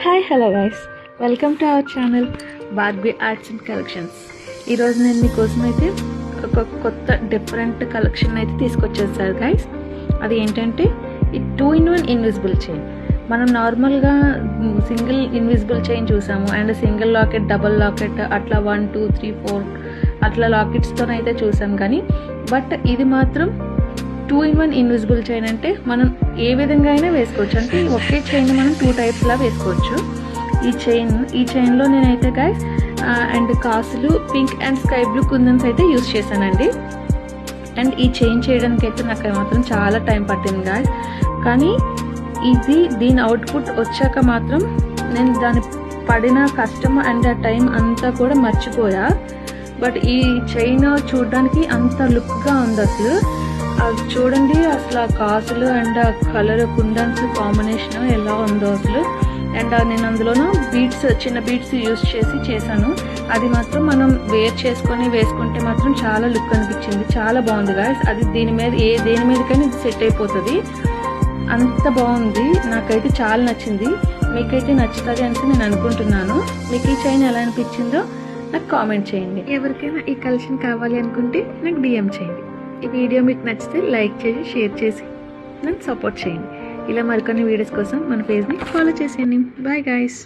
Hi hello guys, welcome to our channel Barbie arts and collections. ఈరోజు నేను మీకోసం అయితే ఒక కొత్త డిఫరెంట్ కలెక్షన్ అయితే తీసుకొచ్చేసారు గైస్. అది ఏంటంటే ఈ 2-in-1 ఇన్విజిబుల్ చైన్. మనం నార్మల్గా సింగిల్ ఇన్విజిబుల్ చైన్ చూసాము and single locket, double locket అట్లా 1 2 3 4 అట్లా లాకెట్స్తోనైతే చూసాం. కానీ బట్ ఇది మాత్రం 2-in-1 ఇన్విజిబుల్ చైన్. అంటే మనం ఏ విధంగా అయినా వేసుకోవచ్చు. అంటే ఒకే చైన్ మనం 2 టైప్స్లా వేసుకోవచ్చు. ఈ చైన్లో నేనైతే గైస్ అండ్ కాసులు, పింక్ అండ్ స్కై బ్లూ కుందన్స్ అయితే యూస్ చేశానండి. అండ్ ఈ చైన్ చేయడానికి అయితే నాకు మాత్రం చాలా టైం పట్టింది గైస్. కానీ దీని అవుట్పుట్ వచ్చాక మాత్రం నేను దాని పడిన కష్టం అండ్ ఆ టైం అంతా కూడా మర్చిపోయా. బట్ ఈ చైన్ చూడడానికి అంత లుక్గా ఉంది అసలు. అది చూడండి, అసలు ఆ కాసులు అండ్ ఆ కలర్ కుందన్స్ కాంబినేషన్ ఎలా ఉందో అసలు. అండ్ నేను అందులోనూ చిన్న బీడ్స్ యూజ్ చేశాను. అది మాత్రం మనం వేసుకుంటే మాత్రం చాలా లుక్ అనిపించింది. చాలా బాగుంది గాయస్. అది దేని మీదకైనా ఇది సెట్ అయిపోతుంది. అంత బాగుంది, నాకైతే చాలా నచ్చింది. మీకైతే నచ్చుతుంది అని నేను అనుకుంటున్నాను. మీకు ఈ చైన్ ఎలా అనిపించిందో నాకు కామెంట్ చేయండి. ఎవరికైనా ఈ కలెక్షన్ కావాలి అనుకుంటే నాకు DM చేయండి. ఈ వీడియో మీకు నచ్చితే లైక్ చేసి, షేర్ చేసి నన్ను సపోర్ట్ చేయండి. ఇలా మరికొన్ని వీడియోస్ కోసం మన పేజ్ని ఫాలో చేసేయండి. Bye guys.